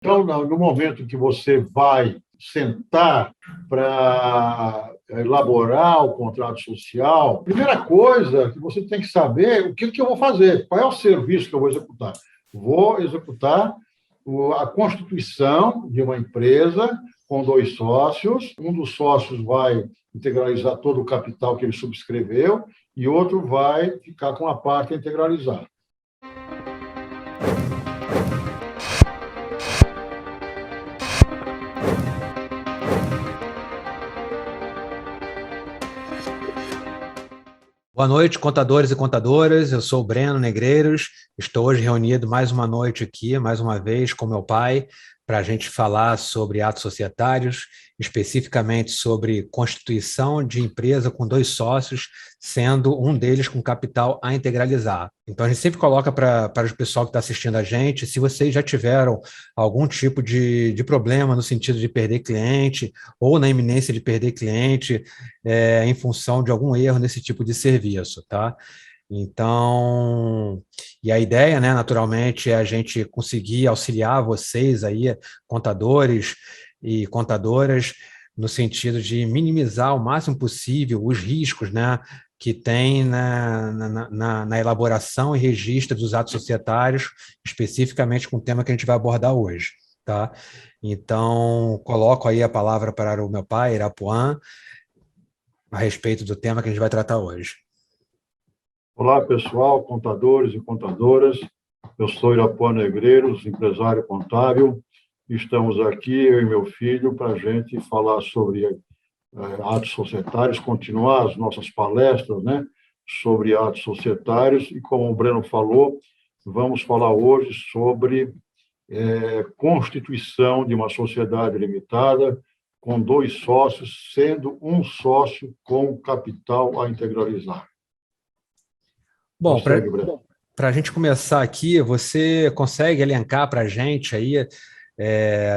Então, no momento que você vai sentar para elaborar o contrato social, a primeira coisa que você tem que saber o que eu vou fazer, qual é o serviço que eu vou executar. Vou executar a constituição de uma empresa com 2 sócios. Um dos sócios vai integralizar todo o capital que ele subscreveu e outro vai ficar com a parte integralizada. Boa noite, contadores e contadoras. Eu sou o Breno Negreiros. Estou hoje reunido mais uma noite aqui, mais uma vez, com meu pai, para a gente falar sobre atos societários, especificamente sobre constituição de empresa com 2 sócios, sendo um deles com capital a integralizar. Então, a gente sempre coloca para o pessoal que está assistindo a gente, se vocês já tiveram algum tipo de problema no sentido de perder cliente ou na iminência de perder cliente, em função de algum erro nesse tipo de serviço, tá? Então, e a ideia, né, naturalmente, é a gente conseguir auxiliar vocês aí, contadores e contadoras, no sentido de minimizar o máximo possível os riscos, né, que tem na elaboração e registro dos atos societários, especificamente com o tema que a gente vai abordar hoje, tá? Então, coloco aí a palavra para o meu pai, Irapuã, a respeito do tema que a gente vai tratar hoje. Olá, pessoal, contadores e contadoras. Eu sou Irapuã Negreiros, empresário contábil. Estamos aqui, eu e meu filho, para a gente falar sobre atos societários, continuar as nossas palestras, né, sobre atos societários. E, como o Breno falou, vamos falar hoje sobre constituição de uma sociedade limitada com 2 sócios, sendo um sócio com capital a integralizar. Bom, para a gente começar aqui, você consegue elencar para a gente aí,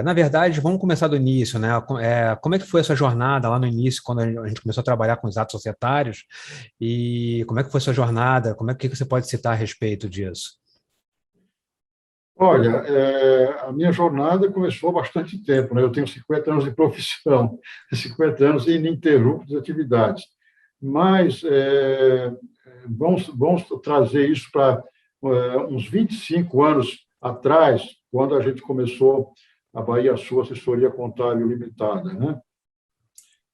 na verdade, vamos começar do início, né? Como é que foi a sua jornada lá no início, quando a gente começou a trabalhar com os atos societários, e como é que foi a sua jornada, o que você pode citar a respeito disso? Olha, a minha jornada começou há bastante tempo, né? Eu tenho 50 anos de profissão, 50 anos ininterruptos de atividades, mas vamos trazer isso para uns 25 anos atrás, quando a gente começou a Bahia Sul Assessoria Contábil Limitada, né?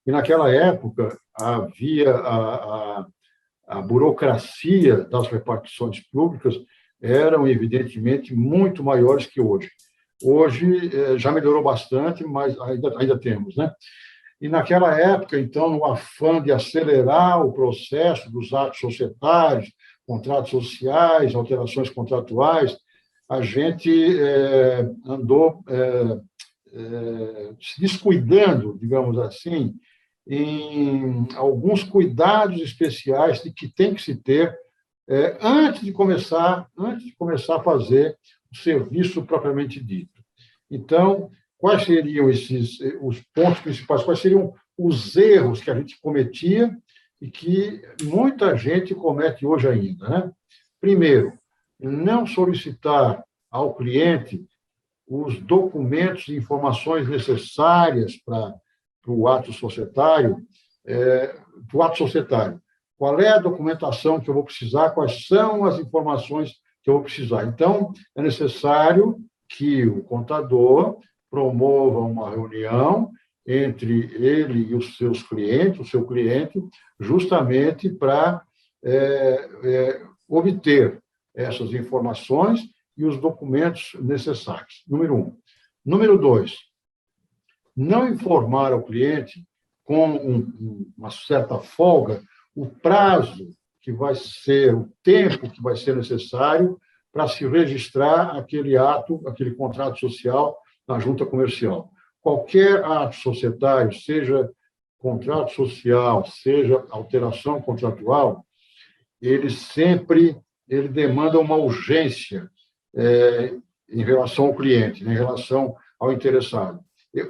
E naquela época havia a burocracia das repartições públicas eram, evidentemente, muito maiores que hoje. Hoje já melhorou bastante, mas ainda temos, né? E naquela época, então, no afã de acelerar o processo dos atos societários, contratos sociais, alterações contratuais, a gente andou se descuidando, digamos assim, em alguns cuidados especiais de que tem que se ter antes de começar a fazer o serviço propriamente dito. Então, quais seriam os pontos principais? Quais seriam os erros que a gente cometia e que muita gente comete hoje ainda, né? Primeiro, não solicitar ao cliente os documentos e informações necessárias para o ato societário, Qual é a documentação que eu vou precisar? Quais são as informações que eu vou precisar? Então, é necessário que o contador promova uma reunião entre ele e os seus clientes, o seu cliente, justamente para obter essas informações e os documentos necessários. Número 1. Número 2, não informar ao cliente com uma certa folga o prazo que vai ser, o tempo que vai ser necessário para se registrar aquele ato, aquele contrato social na junta comercial. Qualquer ato societário, seja contrato social, seja alteração contratual, ele demanda uma urgência em relação ao cliente, em relação ao interessado.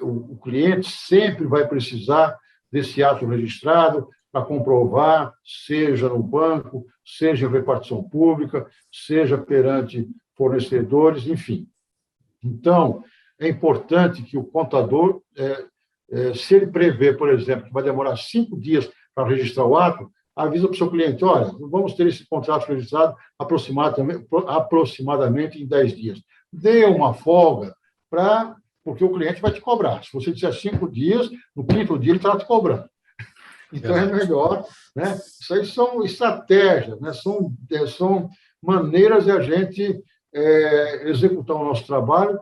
O cliente sempre vai precisar desse ato registrado para comprovar, seja no banco, seja em repartição pública, seja perante fornecedores, enfim. Então, é importante que o contador, se ele prevê, por exemplo, que vai demorar 5 dias para registrar o ato, avisa para o seu cliente, olha, vamos ter esse contrato registrado aproximadamente em 10 dias. Dê uma folga porque o cliente vai te cobrar. Se você disser 5 dias, no 5º dia ele está te cobrando. Então, é melhor, né? Isso aí são estratégias, né? São maneiras de a gente executar o nosso trabalho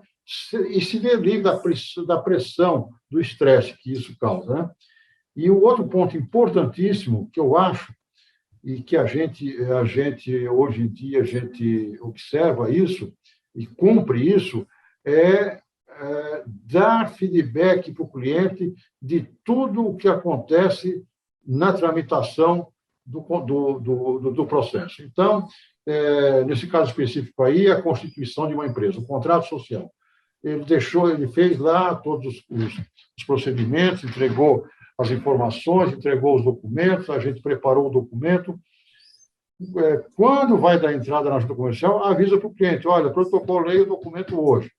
e se ver livre da pressão, do estresse que isso causa, né? E o outro ponto importantíssimo que eu acho, e que a gente hoje em dia, a gente observa isso e cumpre isso, é dar feedback para o cliente de tudo o que acontece na tramitação do processo. Então, nesse caso específico aí, a constituição de uma empresa, o contrato social. Ele fez lá todos os procedimentos, entregou as informações, entregou os documentos, a gente preparou o documento. Quando vai dar entrada na junta comercial, avisa para o cliente, olha, protocolei o documento hoje.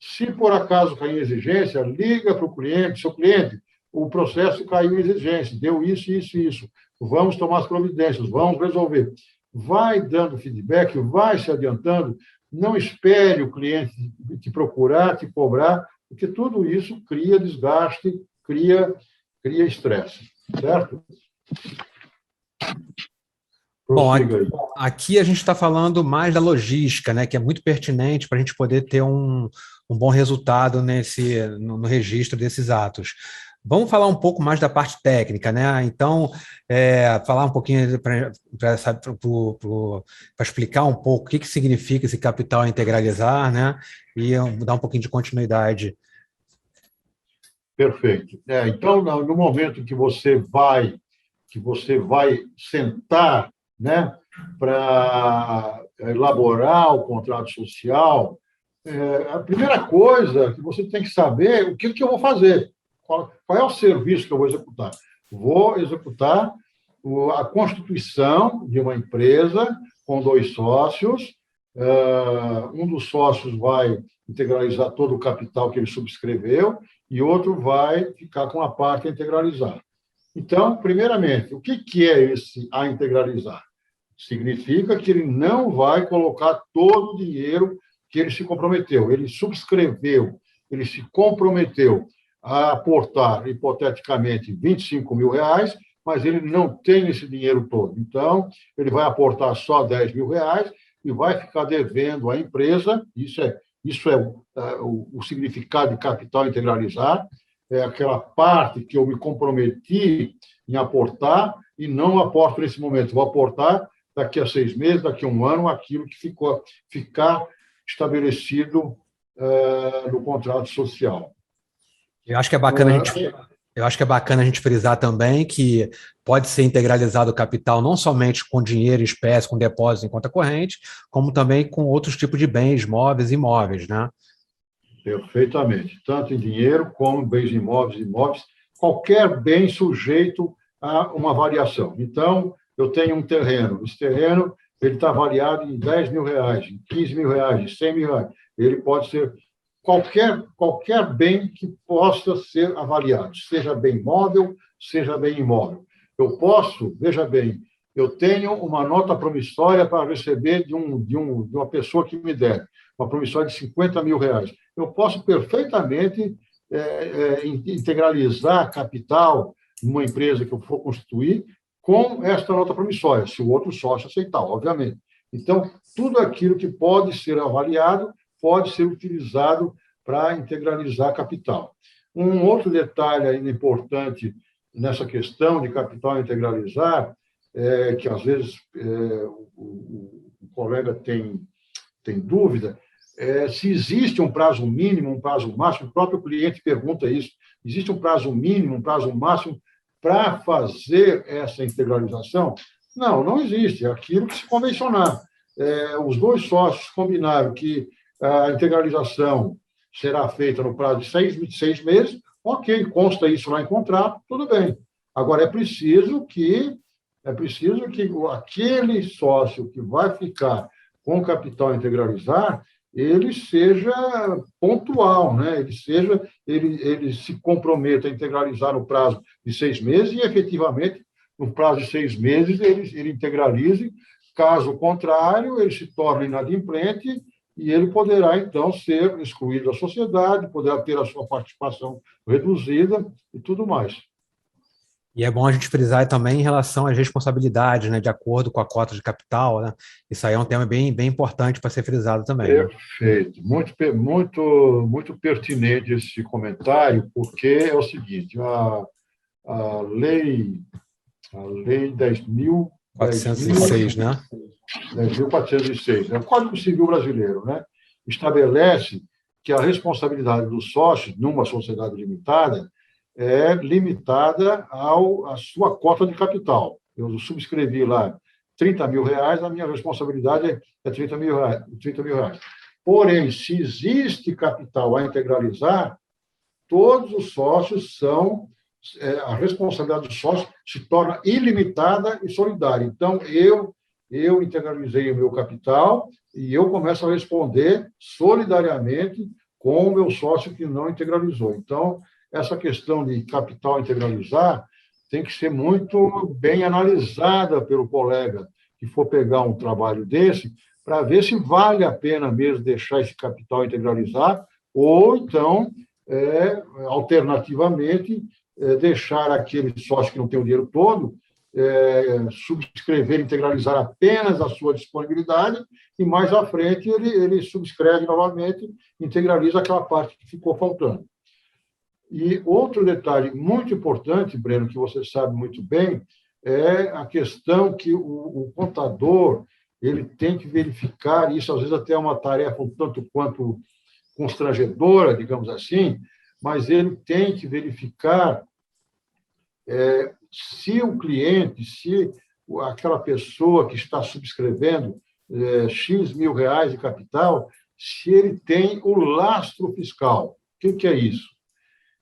Se por acaso cair em exigência, liga para o cliente, seu cliente, o processo caiu em exigência, deu isso, isso, isso. Vamos tomar as providências, vamos resolver. Vai dando feedback, vai se adiantando, não espere o cliente te procurar, te cobrar, porque tudo isso cria desgaste, cria estresse, certo? Bom, aqui a gente está falando mais da logística, né, que é muito pertinente para a gente poder ter um bom resultado no registro desses atos. Vamos falar um pouco mais da parte técnica, né? Então, falar um pouquinho para explicar um pouco o que significa esse capital integralizar, né? E dar um pouquinho de continuidade. Perfeito. Então, no momento que você vai sentar, né, para elaborar o contrato social, a primeira coisa que você tem que saber é o que eu vou fazer. Qual é o serviço que eu vou executar? Vou executar a constituição de uma empresa com 2 sócios. Um dos sócios vai integralizar todo o capital que ele subscreveu e outro vai ficar com a parte a integralizar. Então, primeiramente, o que é esse a integralizar? Significa que ele não vai colocar todo o dinheiro que ele se comprometeu. Ele subscreveu, ele se comprometeu a aportar, hipoteticamente, R$25 mil, mas ele não tem esse dinheiro todo. Então, ele vai aportar só R$10 mil e vai ficar devendo à empresa. Isso é o significado de capital integralizar, é aquela parte que eu me comprometi em aportar e não aporto nesse momento. Vou aportar daqui a 6 meses, daqui a 1 ano, aquilo que ficar estabelecido no contrato social. Eu acho que é bacana a gente frisar também que pode ser integralizado o capital não somente com dinheiro em espécie, com depósito em conta corrente, como também com outros tipos de bens, móveis e imóveis, né? Perfeitamente. Tanto em dinheiro como em bens imóveis, qualquer bem sujeito a uma variação. Então, eu tenho um terreno. Esse terreno ele está avaliado em R$10 mil, em R$15 mil, em R$100 mil. Ele pode ser qualquer bem que possa ser avaliado, seja bem móvel, seja bem imóvel. Eu posso, veja bem, eu tenho uma nota promissória para receber de uma pessoa que me deve, uma promissória de R$50 mil. Eu posso perfeitamente integralizar capital numa empresa que eu for constituir com esta nota promissória, se o outro sócio aceitar, obviamente. Então, tudo aquilo que pode ser avaliado pode ser utilizado para integralizar capital. Um outro detalhe ainda importante nessa questão de capital integralizar, que às vezes o colega tem dúvida, se existe um prazo mínimo, um prazo máximo, o próprio cliente pergunta isso, existe um prazo mínimo, um prazo máximo para fazer essa integralização? Não existe, é aquilo que se convencionar. Os 2 sócios combinaram que a integralização será feita no prazo de 6 meses, ok, consta isso lá em contrato, tudo bem. Agora, é preciso que aquele sócio que vai ficar com o capital integralizar, ele seja pontual, né? Ele se comprometa a integralizar no prazo de 6 meses e, efetivamente, no prazo de 6 meses, ele integralize. Caso contrário, ele se torne inadimplente e ele poderá, então, ser excluído da sociedade, poderá ter a sua participação reduzida e tudo mais. E é bom a gente frisar também em relação às responsabilidades, né, de acordo com a cota de capital, né? Isso aí é um tema bem, bem importante para ser frisado também, né? Perfeito. Muito pertinente esse comentário, porque é o seguinte, a lei 406, né? 10.406, é o Código Civil Brasileiro, né? Estabelece que a responsabilidade dos sócios numa sociedade limitada é limitada à sua cota de capital. Eu subscrevi lá R$ 30.000, a minha responsabilidade é R$ 30.000. Porém, se existe capital a integralizar, todos os sócios a responsabilidade dos sócios se torna ilimitada e solidária. Então, eu integralizei o meu capital e eu começo a responder solidariamente com o meu sócio que não integralizou. Então, essa questão de capital integralizar tem que ser muito bem analisada pelo colega que for pegar um trabalho desse, para ver se vale a pena mesmo deixar esse capital integralizar, ou então, alternativamente, deixar aquele sócio que não tem o dinheiro todo subscrever, integralizar apenas a sua disponibilidade e, mais à frente, ele subscreve novamente, integraliza aquela parte que ficou faltando. E outro detalhe muito importante, Breno, que você sabe muito bem, é a questão que o contador ele tem que verificar, e isso às vezes até é uma tarefa um tanto quanto constrangedora, digamos assim, mas ele tem que verificar se o cliente, se aquela pessoa que está subscrevendo X mil reais de capital, se ele tem o lastro fiscal. O que é isso?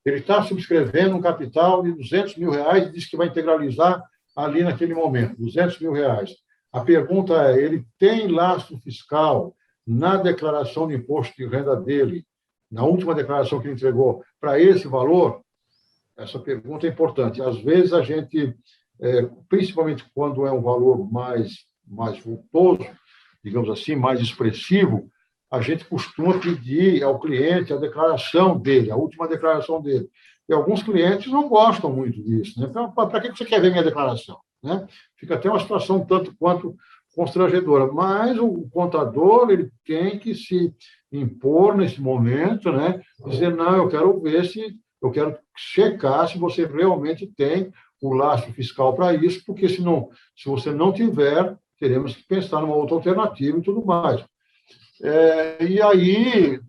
Ele está subscrevendo um capital de R$ 200.000 e diz que vai integralizar ali naquele momento, R$ 200.000. A pergunta é, ele tem lastro fiscal na declaração de imposto de renda dele, na última declaração que ele entregou, para esse valor? Essa pergunta é importante. Às vezes, a gente, principalmente quando é um valor mais vultoso, digamos assim, mais expressivo, a gente costuma pedir ao cliente a declaração dele, a última declaração dele. E alguns clientes não gostam muito disso. Né? Então, para que você quer ver minha declaração? Né? Fica até uma situação tanto quanto constrangedora. Mas o contador ele tem que se impor nesse momento, né? Dizer, não, eu quero checar se você realmente tem o lastro fiscal para isso, porque se você não tiver, teremos que pensar numa outra alternativa e tudo mais. E aí,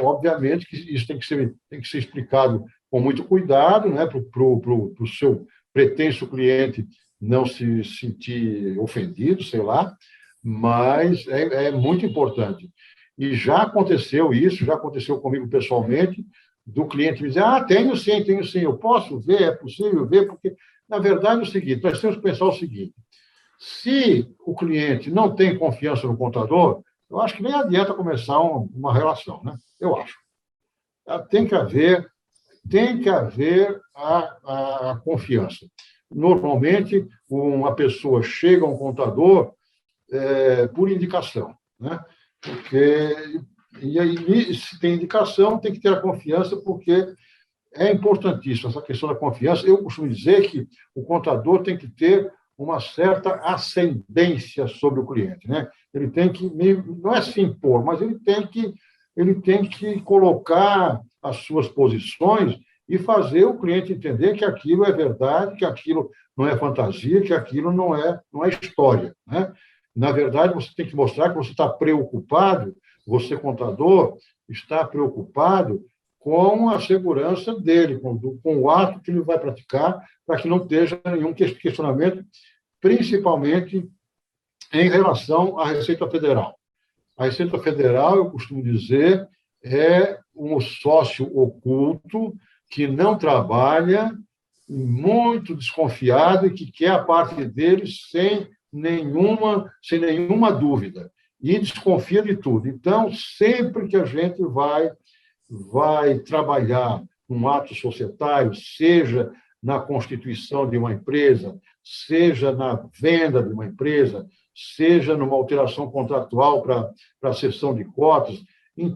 obviamente, que isso tem que ser explicado com muito cuidado, né, para o seu pretenso cliente não se sentir ofendido, sei lá, mas é muito importante. E já aconteceu isso, já aconteceu comigo pessoalmente, do cliente me dizer, tenho sim, eu posso ver, é possível ver, porque, na verdade, é o seguinte, nós temos que pensar o seguinte, se o cliente não tem confiança no contador, eu acho que nem adianta começar uma relação, né? Eu acho. Tem que haver a confiança. Normalmente, uma pessoa chega a um contador por indicação, né? E aí, se tem indicação, tem que ter a confiança, porque é importantíssimo essa questão da confiança. Eu costumo dizer que o contador tem que ter uma certa ascendência sobre o cliente, né? Ele tem que, não é se impor, mas ele tem que colocar as suas posições e fazer o cliente entender que aquilo é verdade, que aquilo não é fantasia, que aquilo não é história, né? Na verdade, você tem que mostrar que você está preocupado, você, contador, está preocupado com a segurança dele, com o ato que ele vai praticar, para que não esteja nenhum questionamento, principalmente em relação à Receita Federal. A Receita Federal, eu costumo dizer, é um sócio oculto que não trabalha, muito desconfiado e que quer a parte dele sem nenhuma dúvida. e desconfia de tudo. Então, sempre que a gente vai trabalhar um ato societário, seja na constituição de uma empresa, seja na venda de uma empresa, seja numa alteração contratual para a cessão de cotas, em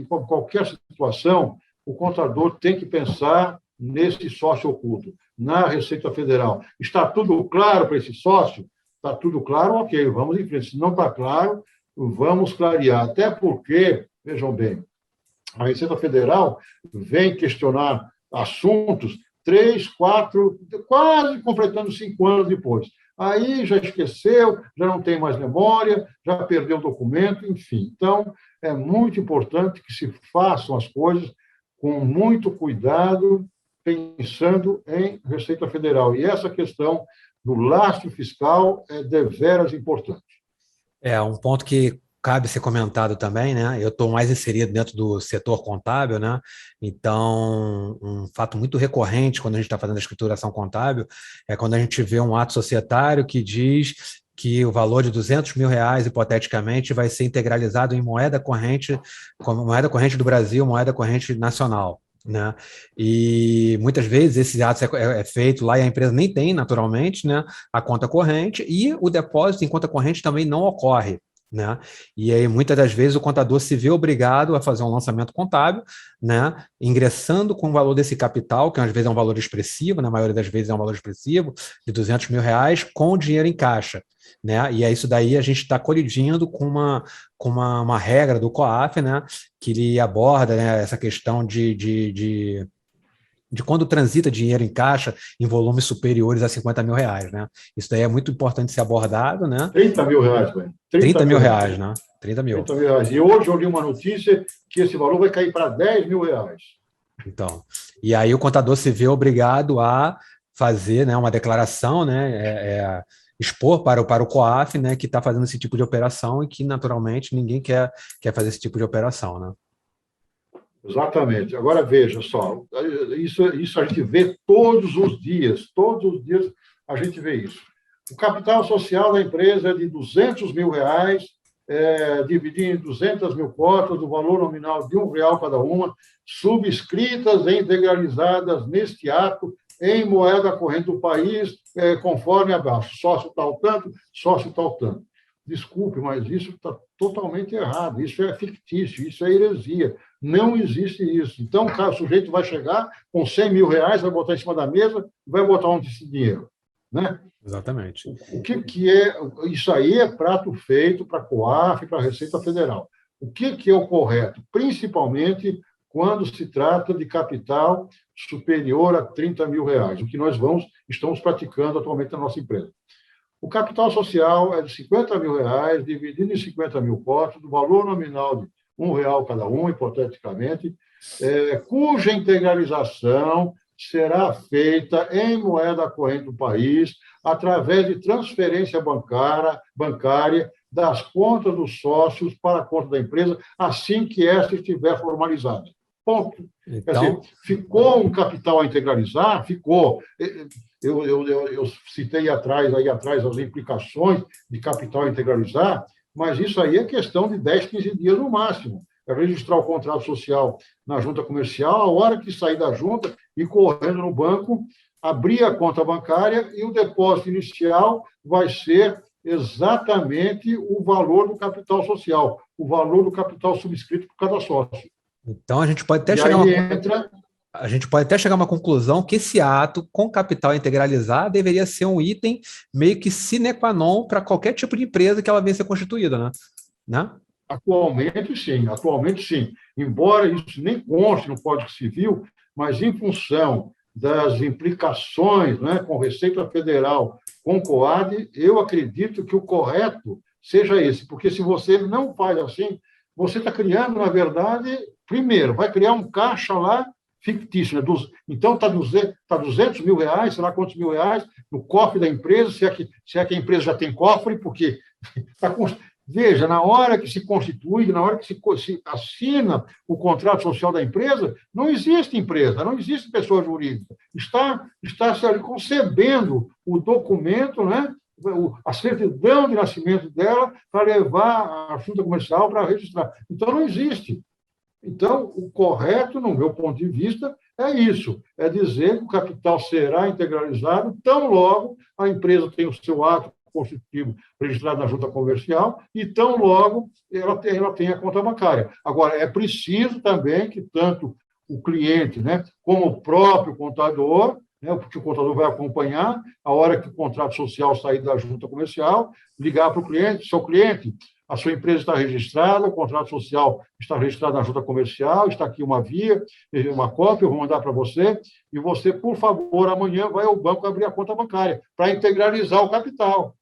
qualquer situação, o contador tem que pensar nesse sócio oculto, na Receita Federal. Está tudo claro para esse sócio? Está tudo claro? Ok, vamos em frente. Se não está claro, vamos clarear. Até porque, vejam bem, a Receita Federal vem questionar assuntos 3, 4, quase completando 5 anos depois. Aí já esqueceu, já não tem mais memória, já perdeu o documento, enfim. Então, é muito importante que se façam as coisas com muito cuidado, pensando em Receita Federal. E essa questão do lastro fiscal é deveras importante. É um ponto que cabe ser comentado também, né? Eu estou mais inserido dentro do setor contábil, né? Então, um fato muito recorrente quando a gente está fazendo a escrituração contábil é quando a gente vê um ato societário que diz que o valor de R$200 mil, hipoteticamente, vai ser integralizado em moeda corrente, como moeda corrente do Brasil, moeda corrente nacional, né? E muitas vezes esse ato é feito lá e a empresa nem tem, naturalmente, né, a conta corrente, e o depósito em conta corrente também não ocorre, né? E aí, muitas das vezes, o contador se vê obrigado a fazer um lançamento contábil, né, ingressando com o valor desse capital, que às vezes é um valor expressivo, na maioria das vezes é um valor expressivo, de R$200 mil, com dinheiro em caixa, né? E é isso daí, a gente está colidindo com uma regra do COAF, né, que ele aborda, né, essa questão de quando transita dinheiro em caixa em volumes superiores a R$50 mil, né? Isso daí é muito importante ser abordado, né? R$30 mil, velho. 30 mil reais, né? 30 mil. 30 mil reais. E hoje eu li uma notícia que esse valor vai cair para R$10 mil. Então, e aí o contador se vê obrigado a fazer, né, uma declaração, né, expor para o COAF, né, que está fazendo esse tipo de operação e que, naturalmente, ninguém quer fazer esse tipo de operação, né? Exatamente. Agora, veja só, isso a gente vê todos os dias a gente vê isso. O capital social da empresa é de R$200 mil, dividido em 200 mil cotas, o valor nominal de R$1 cada uma, subscritas e integralizadas neste ato em moeda corrente do país, conforme abaixo. Sócio tal tanto, sócio tal tanto. Desculpe, mas isso está totalmente errado. Isso é fictício, isso é heresia. Não existe isso. Então, o sujeito vai chegar com R$100 mil, vai botar em cima da mesa e vai botar onde esse dinheiro, né? Exatamente. O que é isso aí? É prato feito para a COAF, para a Receita Federal. O que é o correto? Principalmente quando se trata de capital superior a R$30 mil, o que nós estamos praticando atualmente na nossa empresa. O capital social é de R$50 mil, dividido em 50 mil cotas, do valor nominal de R$1 cada um, hipoteticamente, cuja integralização será feita em moeda corrente do país, através de transferência bancária das contas dos sócios para a conta da empresa, assim que esta estiver formalizada. Ponto. Então, quer dizer, ficou um capital a integralizar? Ficou. Eu citei atrás as implicações de capital a integralizar, mas isso aí é questão de 10, 15 dias no máximo. É registrar o contrato social na junta comercial, a hora que sair da junta, ir correndo no banco, abrir a conta bancária e o depósito inicial vai ser exatamente o valor do capital social, o valor do capital subscrito por cada sócio. Então, a gente pode até chegar a uma conclusão que esse ato com capital integralizar deveria ser um item meio que sine qua non para qualquer tipo de empresa que ela venha a ser constituída, né? Atualmente, sim. Embora isso nem conste no Código Civil, mas em função das implicações, né, com Receita Federal, com COAD, eu acredito que o correto seja esse, porque se você não faz assim, você está criando, na verdade, primeiro, vai criar um caixa lá fictício. Né? Então, está 200 mil reais, sei lá quantos mil reais, no cofre da empresa, se é que a empresa já tem cofre, porque está veja, na hora que se constitui, na hora que se assina o contrato social da empresa, não existe empresa, não existe pessoa jurídica. Está se concebendo o documento, né, a certidão de nascimento dela para levar a junta comercial para registrar. Então, não existe. Então, o correto, no meu ponto de vista, é isso, é dizer que o capital será integralizado tão logo a empresa tem o seu ato constitutivo registrado na junta comercial e tão logo ela tem a conta bancária. Agora, é preciso também que tanto o cliente, né, como o próprio contador, né, porque o contador vai acompanhar, a hora que o contrato social sair da junta comercial, ligar para o cliente, seu cliente, a sua empresa está registrada, o contrato social está registrado na junta comercial, está aqui uma via, uma cópia, eu vou mandar para você, e você, por favor, amanhã vai ao banco abrir a conta bancária para integralizar o capital.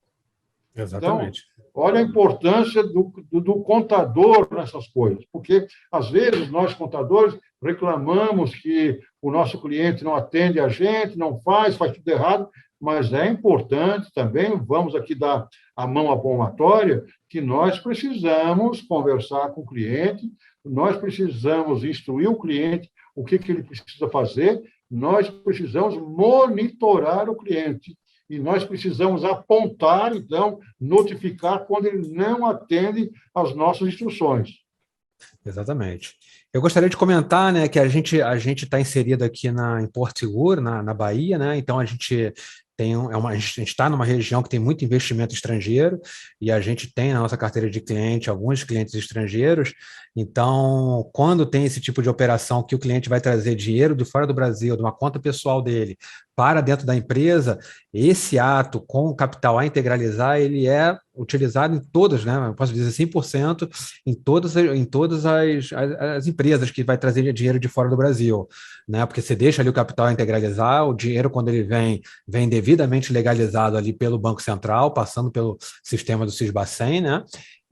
Exatamente. Então, olha a importância do contador nessas coisas, porque, às vezes, nós, contadores, reclamamos que o nosso cliente não atende a gente, não faz tudo errado, mas é importante também, vamos aqui dar a mão à palmatória, que nós precisamos conversar com o cliente, nós precisamos instruir o cliente o que ele precisa fazer, nós precisamos monitorar o cliente e nós precisamos apontar, então, notificar quando ele não atende às nossas instruções. Exatamente. Eu gostaria de comentar, né, que a gente está inserido aqui em Porto Seguro, na Bahia, né? Então a gente a gente está numa região que tem muito investimento estrangeiro e a gente tem na nossa carteira de cliente alguns clientes estrangeiros. Então, quando tem esse tipo de operação que o cliente vai trazer dinheiro de fora do Brasil, de uma conta pessoal dele, para dentro da empresa, esse ato com o capital a integralizar, ele é utilizado em todas, né? Eu posso dizer 100% em todas as empresas que vai trazer dinheiro de fora do Brasil, né? Porque você deixa ali o capital a integralizar, o dinheiro, quando ele vem devidamente legalizado ali pelo Banco Central, passando pelo sistema do Sisbacen, né?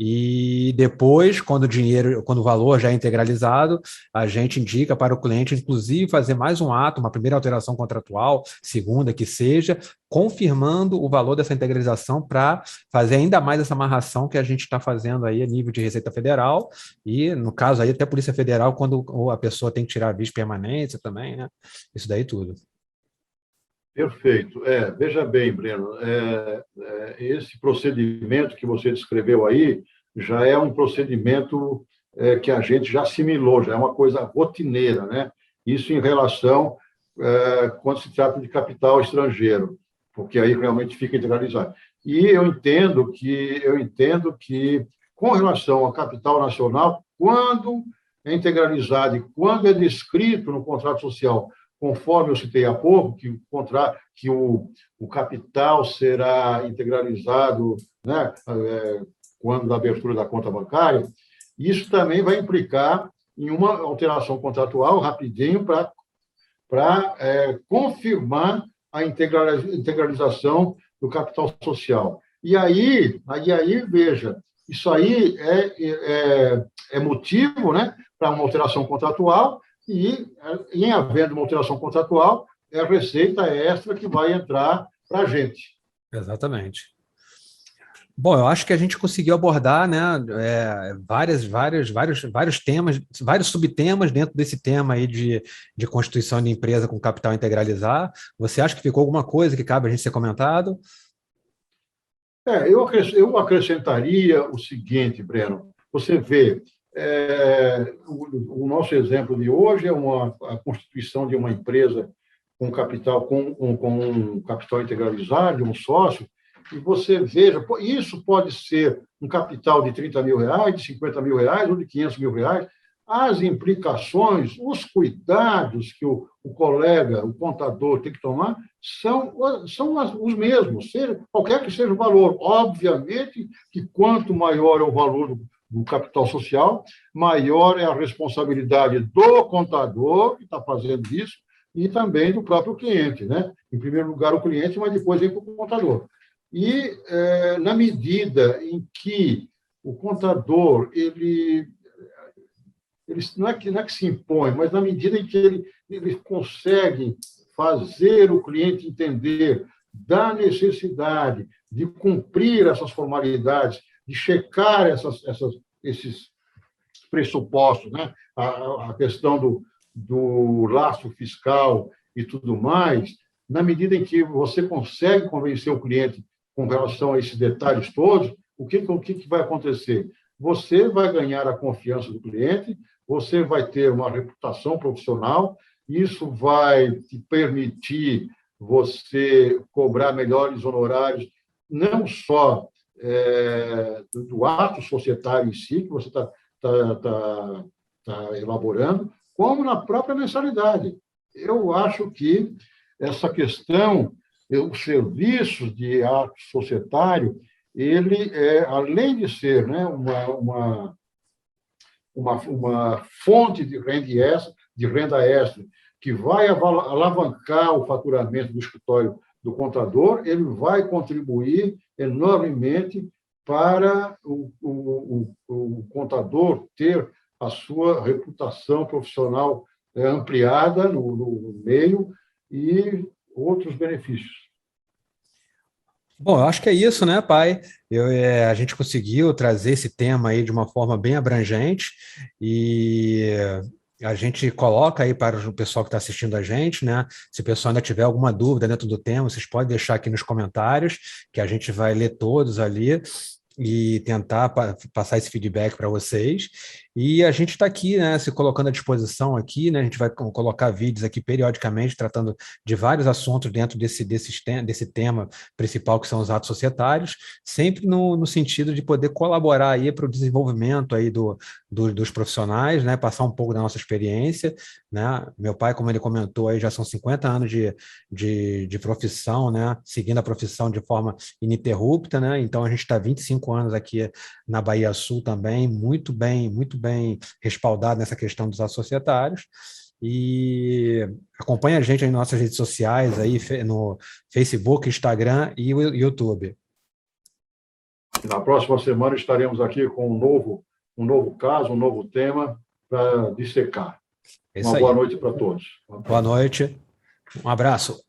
E depois, quando o valor já é integralizado, a gente indica para o cliente, inclusive, fazer mais um ato, uma primeira alteração contratual, segunda que seja, confirmando o valor dessa integralização para fazer ainda mais essa amarração que a gente está fazendo aí a nível de Receita Federal e, no caso aí, até Polícia Federal, quando a pessoa tem que tirar a vice-permanência também, né? Isso daí tudo. Perfeito. Veja bem, Breno, esse procedimento que você descreveu aí já é um procedimento que a gente já assimilou, já é uma coisa rotineira, né? Isso em relação quando se trata de capital estrangeiro, porque aí realmente fica integralizado. E eu entendo que com relação ao capital nacional, quando é integralizado e quando é descrito no contrato social, conforme eu citei há pouco, que o capital será integralizado, né, quando da abertura da conta bancária, isso também vai implicar em uma alteração contratual rapidinho para confirmar a integralização do capital social. E aí veja, isso aí é motivo, né, para uma alteração contratual e, em havendo uma alteração contratual, é a receita extra que vai entrar para a gente. Exatamente. Bom, eu acho que a gente conseguiu abordar, né, vários temas, vários subtemas dentro desse tema aí de constituição de empresa com capital integralizar. Você acha que ficou alguma coisa que cabe a gente ser comentado? Eu acrescentaria o seguinte, Breno. Você vê, o nosso exemplo de hoje é a constituição de uma empresa com um capital integralizado, de um sócio, e você veja, isso pode ser um capital de R$30 mil, de R$50 mil ou de R$500 mil. As implicações, os cuidados que o colega, o contador tem que tomar são os mesmos, qualquer que seja o valor. Obviamente que quanto maior é o valor do capital social, maior é a responsabilidade do contador que está fazendo isso e também do próprio cliente, né? Em primeiro lugar o cliente, mas depois vem para o contador. E, na medida em que o contador, ele não é que se impõe, mas na medida em que ele consegue fazer o cliente entender da necessidade de cumprir essas formalidades, de checar esses pressupostos, né? A questão do lastro fiscal e tudo mais, na medida em que você consegue convencer o cliente com relação a esses detalhes todos, o que vai acontecer? Você vai ganhar a confiança do cliente, você vai ter uma reputação profissional, isso vai te permitir você cobrar melhores honorários, não só do ato societário em si, que você está elaborando, como na própria mensalidade. Eu acho que essa questão, os serviços de ato societário, ele além de ser, né, uma fonte de renda extra, que vai alavancar o faturamento do escritório do contador, ele vai contribuir enormemente para o contador ter a sua reputação profissional ampliada no meio e outros benefícios. Bom, eu acho que é isso, né, pai? A gente conseguiu trazer esse tema aí de uma forma bem abrangente e a gente coloca aí para o pessoal que está assistindo a gente, né? Se o pessoal ainda tiver alguma dúvida dentro do tema, vocês podem deixar aqui nos comentários, que a gente vai ler todos ali e tentar passar esse feedback para vocês. E a gente está aqui, né, se colocando à disposição aqui, né, a gente vai colocar vídeos aqui periodicamente tratando de vários assuntos dentro desse tema principal, que são os atos societários, sempre no sentido de poder colaborar aí para o desenvolvimento aí dos profissionais, né, passar um pouco da nossa experiência, né. Meu pai, como ele comentou, aí já são 50 anos de profissão, né, seguindo a profissão de forma ininterrupta, né, então a gente está 25 anos aqui na Bahia Sul também, muito bem respaldado nessa questão dos atos societários. E acompanha a gente aí nas nossas redes sociais, aí no Facebook, Instagram e YouTube. Na próxima semana estaremos aqui com um novo caso, um novo tema para dissecar. Uma boa noite para todos. Boa noite, um abraço.